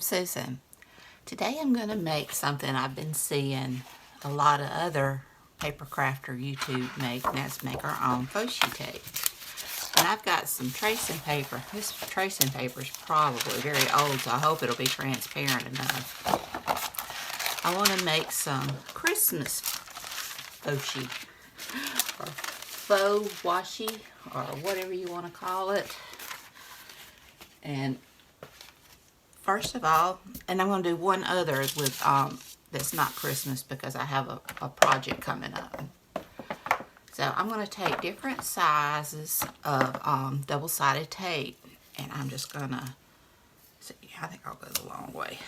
Susan. Today I'm going to make something I've been seeing a lot of other paper crafter YouTube make, and that's make our own faux washi tape. And I've got some tracing paper. This tracing paper is probably very old, so I hope it'll be transparent enough. I want to make some Christmas faux washi, or faux washi, or whatever you want to call it. And first of all, and I'm going to do one other with that's not Christmas because I have a project coming up. So I'm going to take different sizes of double-sided tape, and I'm just going to, I think I'll go the long way.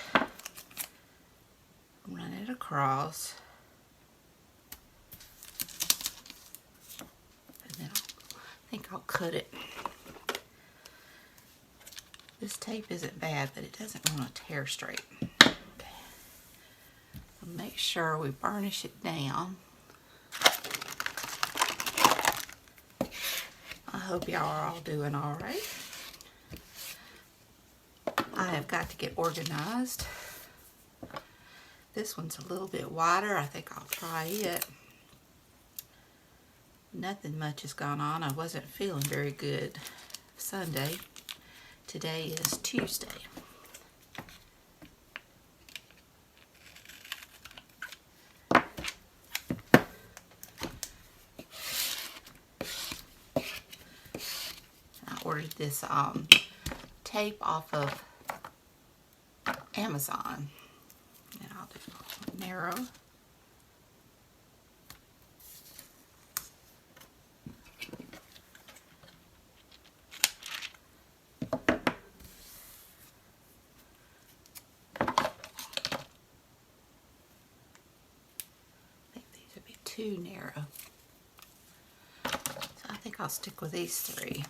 Run it across, and then I think I'll cut it. This tape isn't bad, but it doesn't want to tear straight. Okay. Make sure we burnish it down. I hope y'all are all doing all right. I have got to get organized. This one's a little bit wider. I think I'll try it. Nothing much has gone on. I wasn't feeling very good Sunday. Today is Tuesday. I ordered this tape off of Amazon, and I'll do narrow. Too narrow, so I think I'll stick with these three.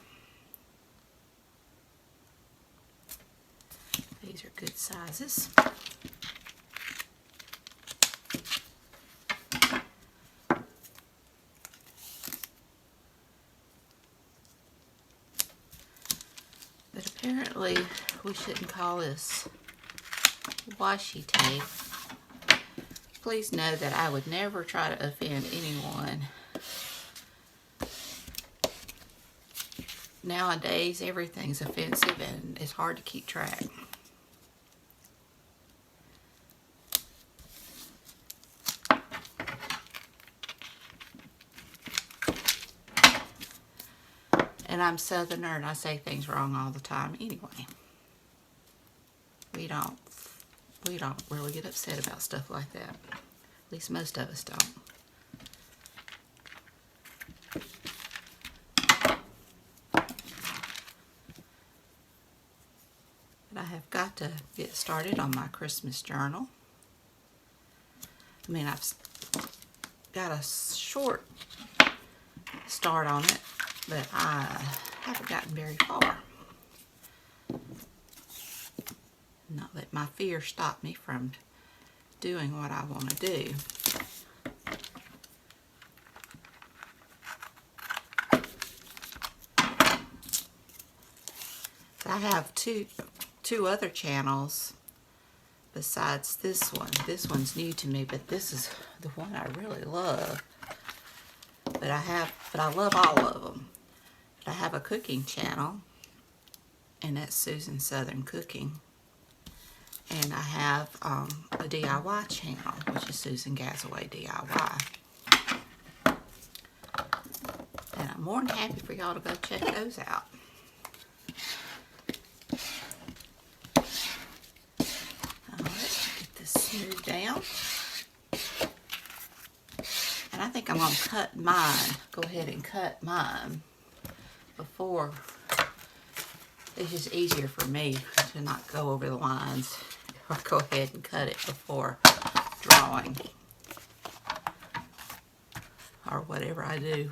These are good sizes. But apparently we shouldn't call this washi tape. Please know that I would never try to offend anyone. Nowadays, everything's offensive and it's hard to keep track. And I'm Southerner and I say things wrong all the time anyway. We don't really get upset about stuff like that. At least most of us don't. But I have got to get started on my Christmas journal. I mean, I've got a short start on it, but I haven't gotten very far. Not let my fear stop me from doing what I want to do. I have two other channels besides this one. This one's new to me, but this is the one I really love. But I love all of them. But I have a cooking channel, and that's Susan Southern Cooking. And I have a DIY channel, which is Susan Gazaway DIY. And I'm more than happy for y'all to go check those out. Let's get this smoothed down. And I think I'm going to cut mine. Go ahead and cut mine before. It's just easier for me to not go over the lines. Or go ahead and cut it before drawing, or whatever I do.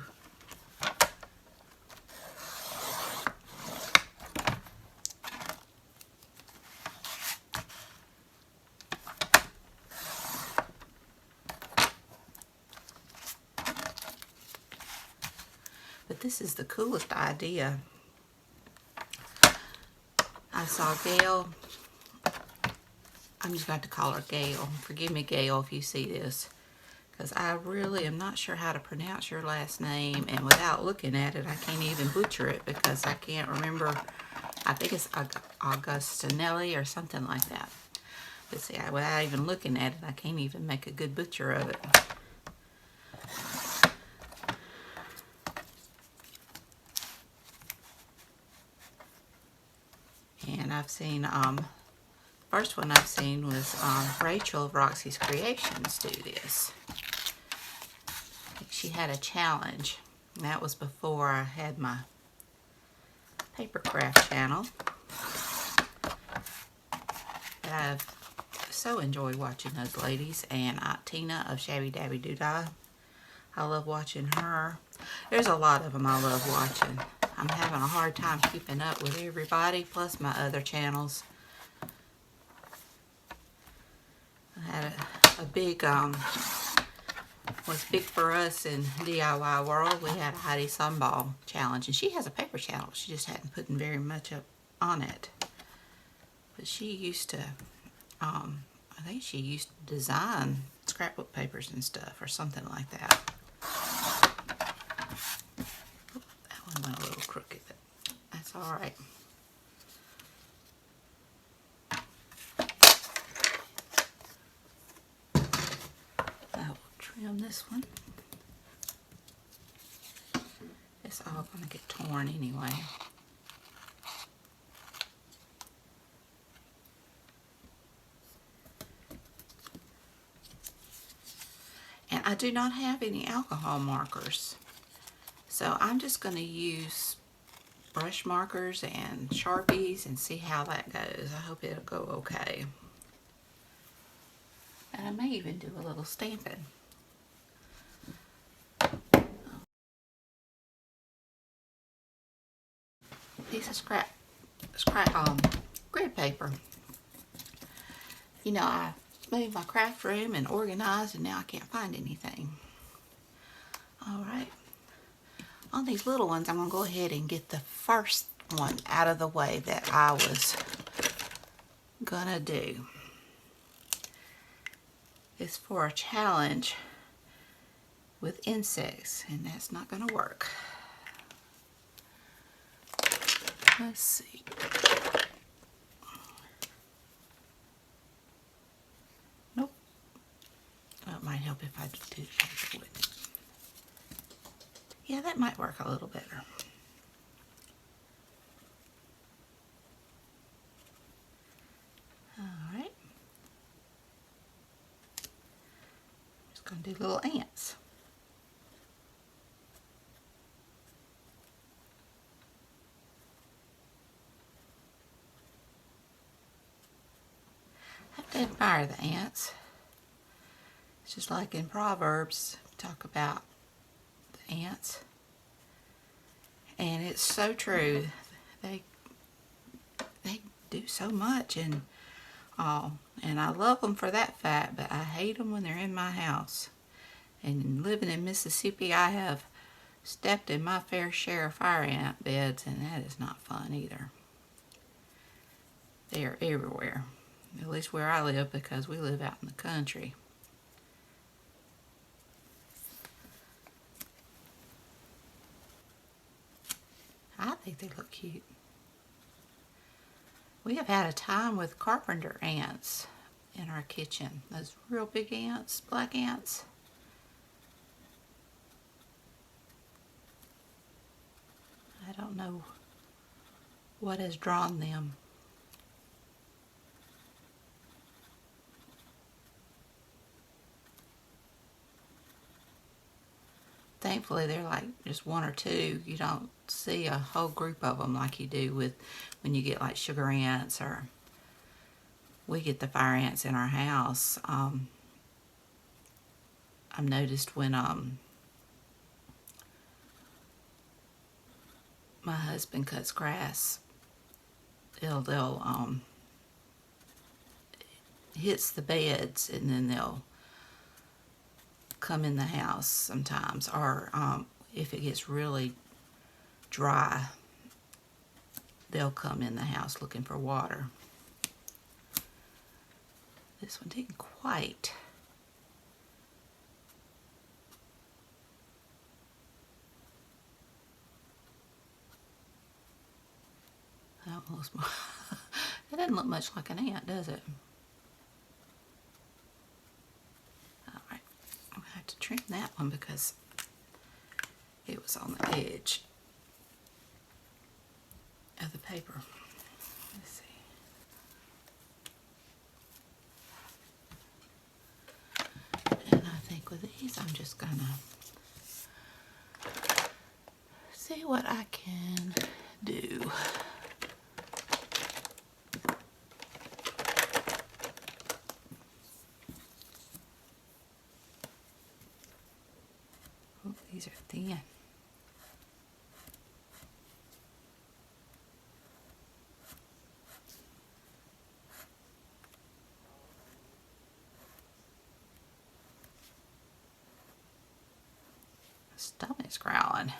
But this is the coolest idea. I saw Gail I'm just going to call her Gail. Forgive me, Gail, if you see this, because I really am not sure how to pronounce your last name, and without looking at it, I can't even butcher it because I can't remember. I think it's Augustinelli or something like that. But see, without even looking at it, I can't even make a good butcher of it. And I've seen, first one I've seen was Rachel of Roxy's Creations do this. She had a challenge, and that was before I had my paper craft channel. But I've so enjoyed watching those ladies, and Tina of Shabby Dabby Doodah. I love watching her. There's a lot of them I love watching. I'm having a hard time keeping up with everybody, plus my other channels. I had a big, was big for us in DIY world. We had a Heidi Sunball challenge, and she has a paper channel. She just hadn't put very much up on it. But she used to, I think she used to design scrapbook papers and stuff, or something like that. That one went a little crooked, but that's all right. I will trim this one. It's all going to get torn anyway. And I do not have any alcohol markers, so I'm just going to use brush markers and Sharpies and see how that goes. I hope it'll go okay. And I may even do a little stamping. Piece of grid paper. You know, I moved my craft room and organized, and now I can't find anything. All right. On these little ones, I'm going to go ahead and get the first one out of the way that I was going to do. It's for a challenge with insects, and that's not going to work. Let's see. Nope. Well, it might help if I do paper with it. Yeah, that might work a little better. All right. Just going to do little ants. I have to admire the ants. It's just like in Proverbs, talk about the ants. And it's so true. They do so much, and I love them for that fact, but I hate them when they're in my house. And living in Mississippi, I have stepped in my fair share of fire ant beds, and that is not fun either. They are everywhere, at least where I live, because we live out in the country. I think they look cute. We have had a time with carpenter ants in our kitchen. Those real big ants, black ants. I don't know what has drawn them. Thankfully, they're like just one or two. You don't see a whole group of them like you do with when you get like sugar ants, or we get the fire ants in our house. I've noticed when my husband cuts grass, they'll hits the beds, and then they'll come in the house sometimes, or if it gets really dry, they'll come in the house looking for water. This one didn't quite. That one looks more. It doesn't look much like an ant, does it? Alright, I'm going to have to trim that one because it was on the edge of the paper. Let's see. And I think with these, I'm just going to see what I can do. Oh, these are thin. Stomach's growling.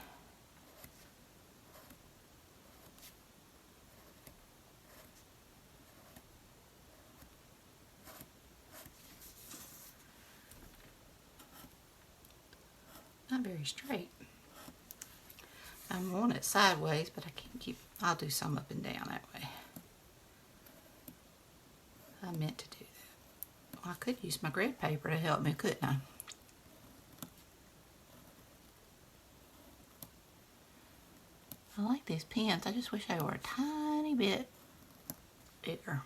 Not very straight. I want it sideways, but I can't keep. I'll do some up and down that way. I meant to do that. Well, I could use my grid paper to help me, couldn't I? I like these pens. I just wish they were a tiny bit bigger.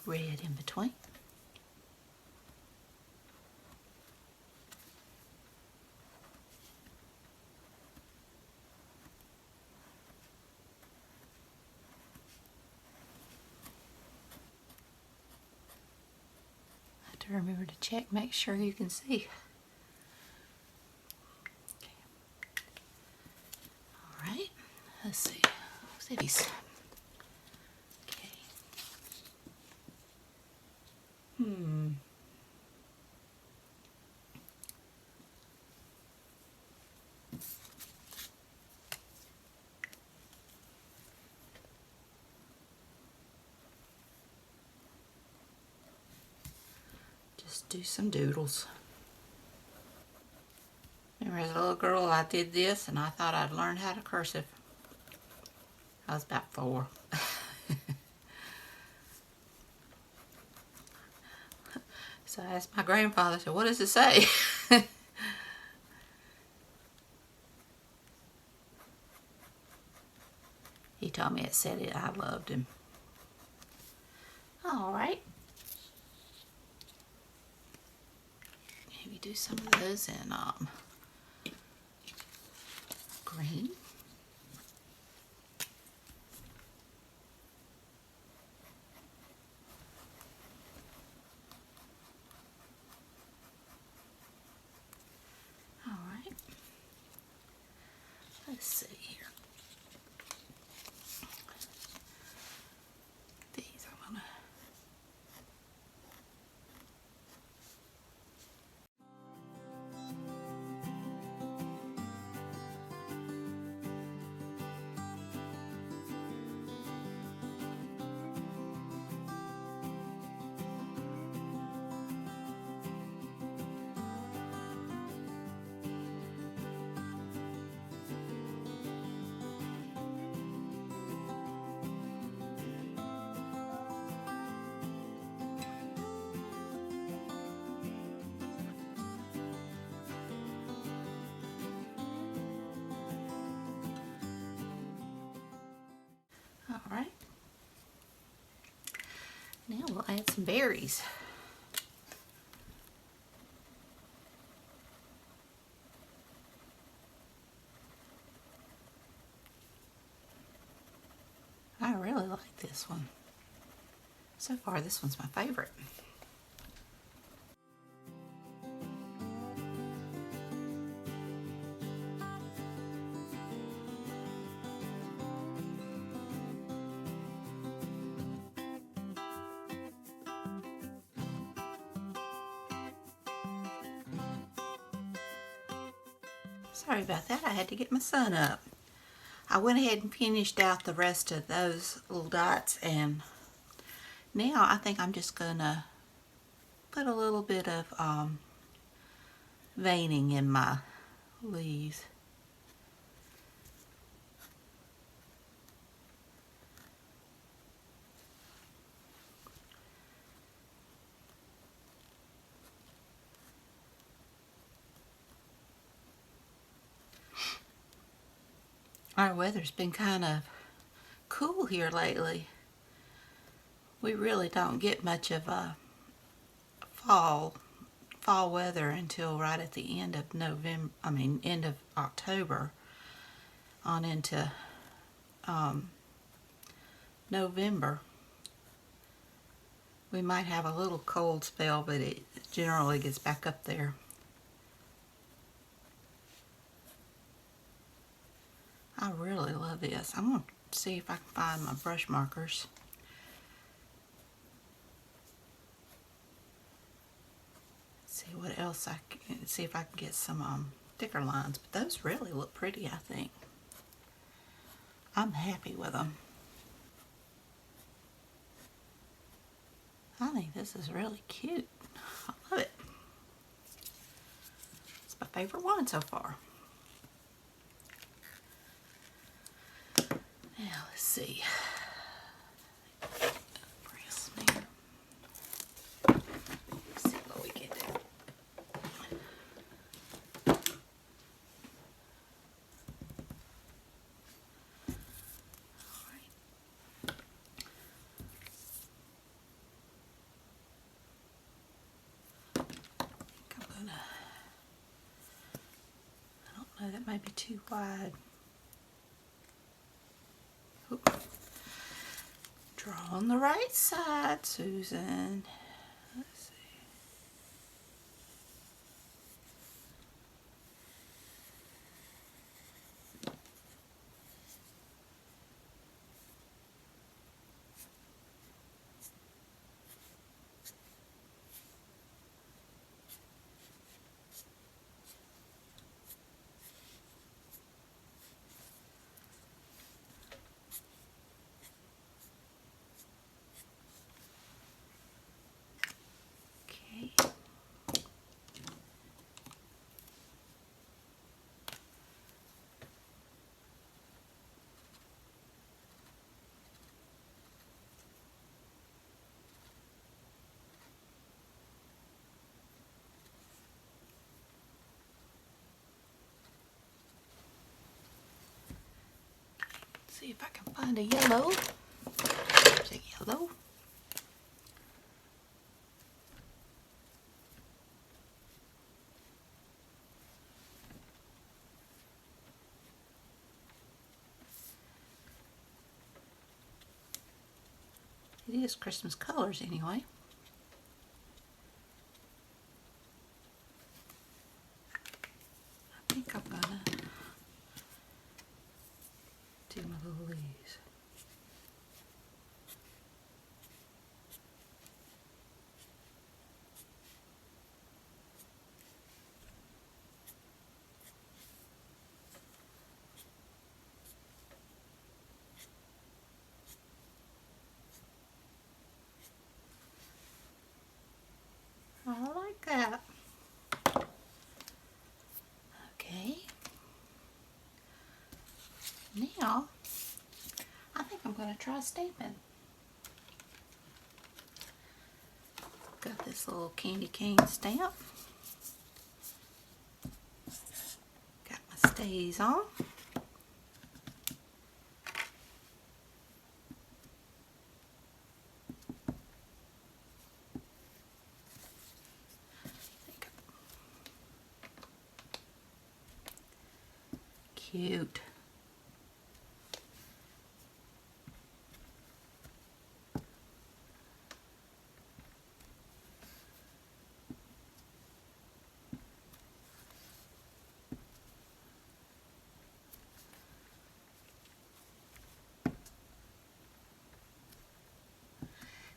Red in between. I have to remember to check, make sure you can see. Okay. All right, let's see. Let's see these. Okay. Just do some doodles. Remember as a little girl I did this and I thought I'd learned how to cursive. I was about 4. So I asked my grandfather, I said, what does it say? He told me it said it. I loved him. All right. Maybe do some of those in green. All right. Let's see here. These I'm gonna. All right. Now we'll add some berries. I really like this one. So far, this one's my favorite. Sorry about that, I had to get my son up. I went ahead and finished out the rest of those little dots, and now I think I'm just gonna put a little bit of veining in my leaves. Our weather's been kind of cool here lately. We really don't get much of a fall weather until right at the end of November, end of October on into November. We might have a little cold spell, but it generally gets back up there. I really love this. I'm going to see if I can find my brush markers. See what else I can, see if I can get some thicker lines. But those really look pretty, I think. I'm happy with them. I think this is really cute. I love it. It's my favorite one so far. Now let's see. Let's see what we can do. I don't know, that might be too wide. Oop. Draw on the right side, Susan. Let's see. See if I can find a yellow. There's a yellow. It is Christmas colors anyway. I think I'm gonna do my little leaves. I like that. Okay. Now, I think I'm going to try stamping. Got this little candy cane stamp. Got my stays on. Cute.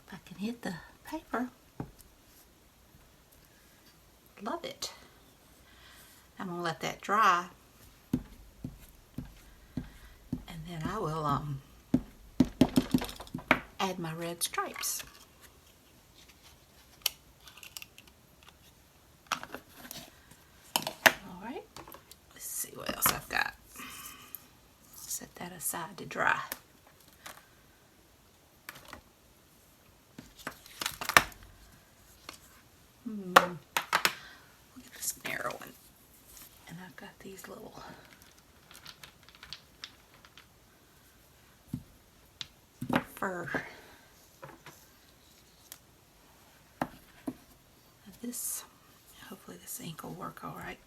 If I can hit the paper. Love it. I'm going to let that dry I will add my red stripes. Alright, let's see what else I've got. Set that aside to dry. Look at this narrow one. And I've got these little fur. This, hopefully this ink will work all right.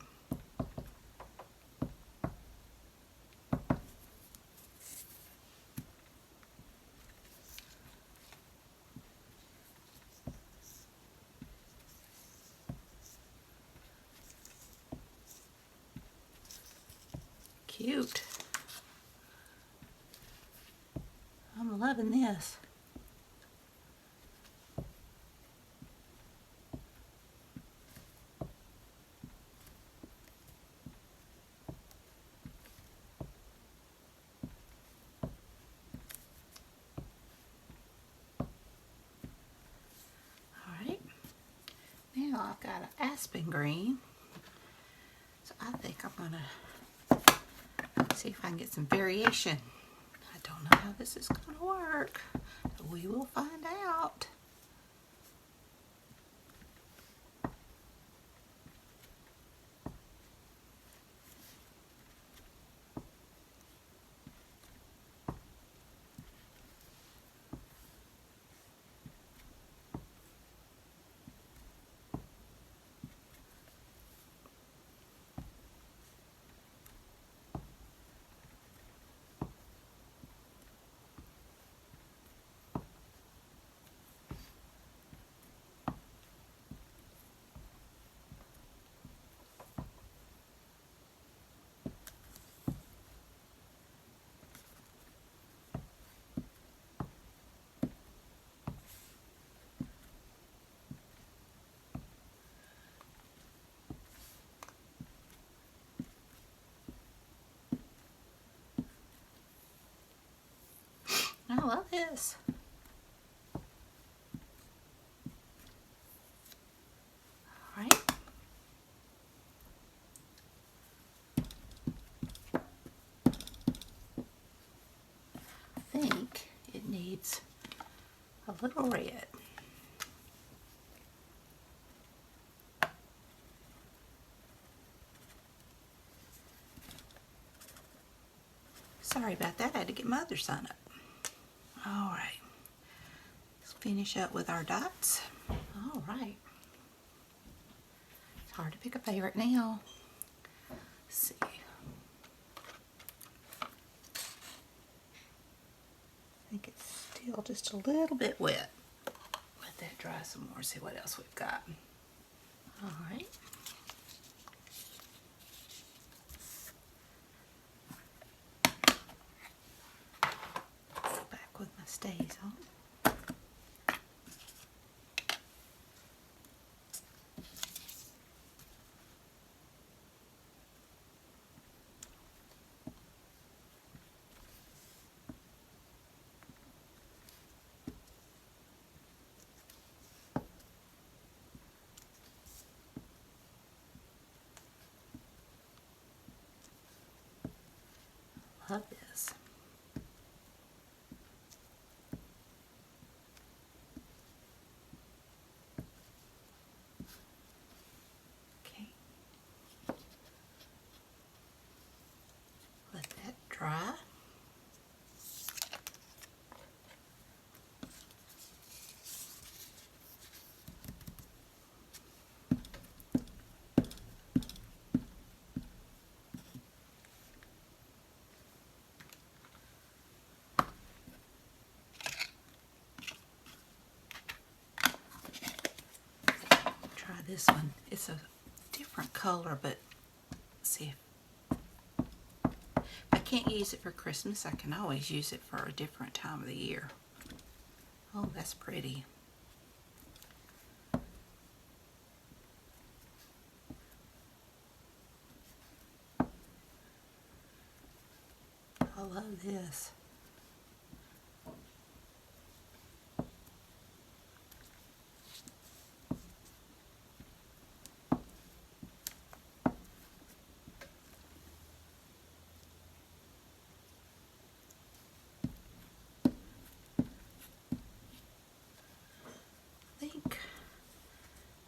Cute. I'm loving this. Alright, now I've got an aspen green, so I think I'm going to see if I can get some variation. I don't know how this is going to work, but we will find out. I love this. All right. I think it needs a little red. Sorry about that, I had to get my other sign up. Alright, let's finish up with our dots. Alright. It's hard to pick a favorite now. Let's see. I think it's still just a little bit wet. Let that dry some more, see what else we've got. Alright. Back with my stays on. Love this. Okay. Let that dry. Try this one. It's a different color, but let's see if I can't use it for Christmas, I can always use it for a different time of the year. Oh, that's pretty. I love this. I think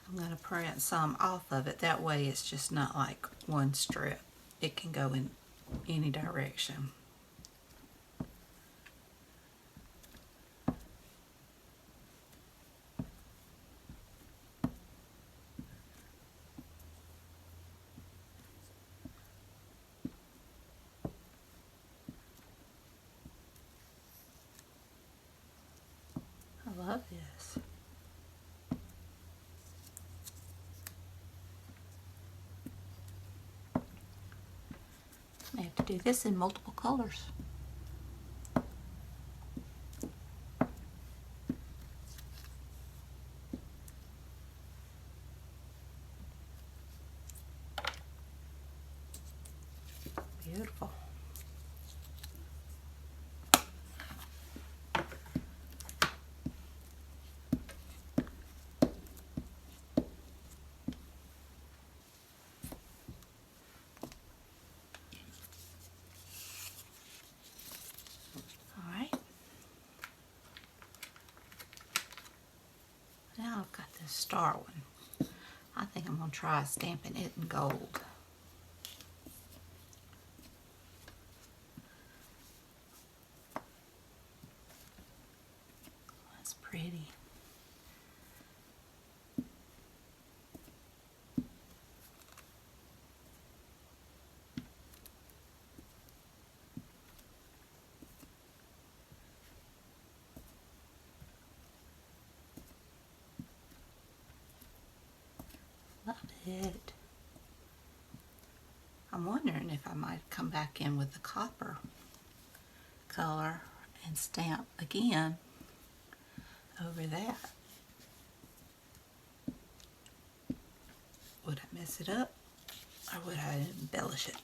I'm going to print some off of it. That way it's just not like one strip. It can go in any direction. I love this. I have to do this in multiple colors. Beautiful. Now I've got this star one. I think I'm going to try stamping it in gold. That's pretty. Love it. I'm wondering if I might come back in with the copper color and stamp again over that. Would I mess it up or would I embellish it?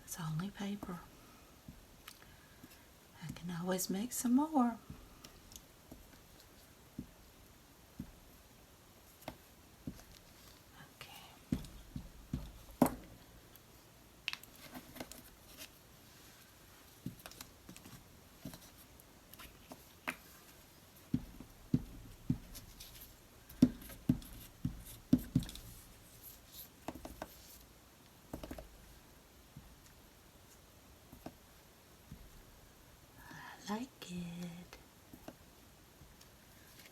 It's only paper. I can always make some more. Like it.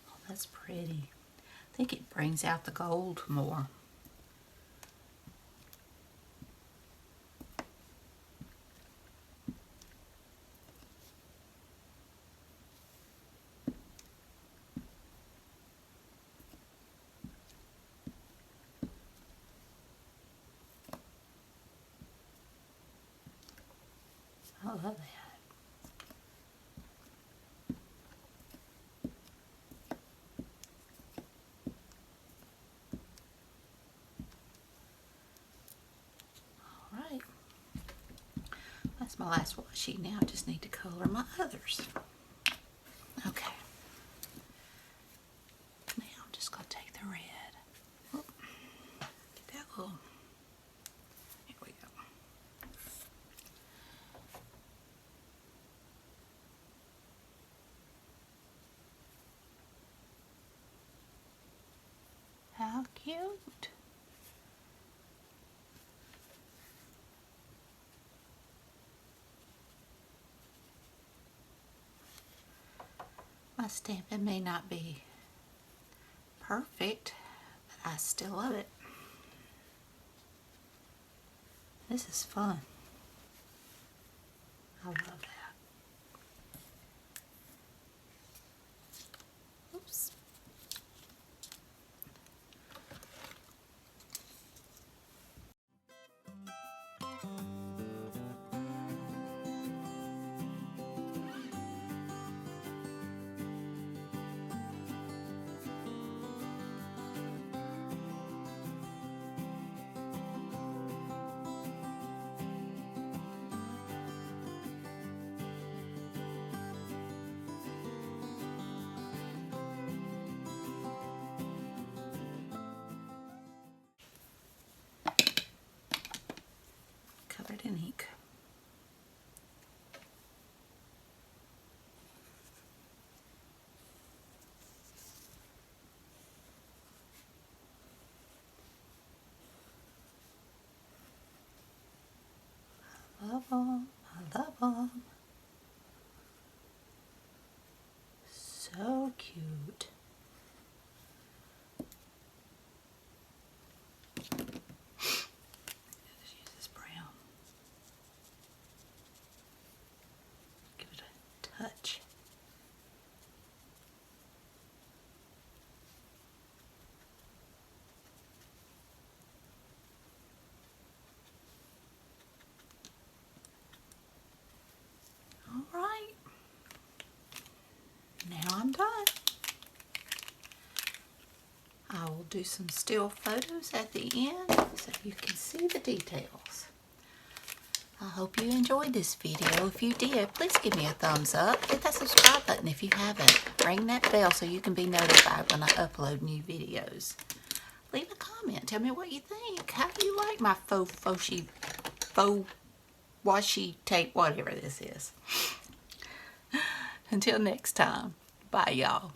Oh, that's pretty. I think it brings out the gold more. I love that. Alright. That's my last washi. Now I just need to color my others. Okay. Now I'm just going to take the red. Whoop. Get that little... Here we go. How cute. My stamping may not be perfect, but I still love it. This is fun. I love that. Oops. them. I love them. So cute. Let's use this brown. Give it a touch. All right. Now I'm done. I will do some still photos at the end so you can see the details. I hope you enjoyed this video. If you did, please give me a thumbs up. Hit that subscribe button if you haven't. Ring that bell so you can be notified when I upload new videos. Leave a comment. Tell me what you think. How do you like my faux washi tape, whatever this is. Until next time, bye y'all.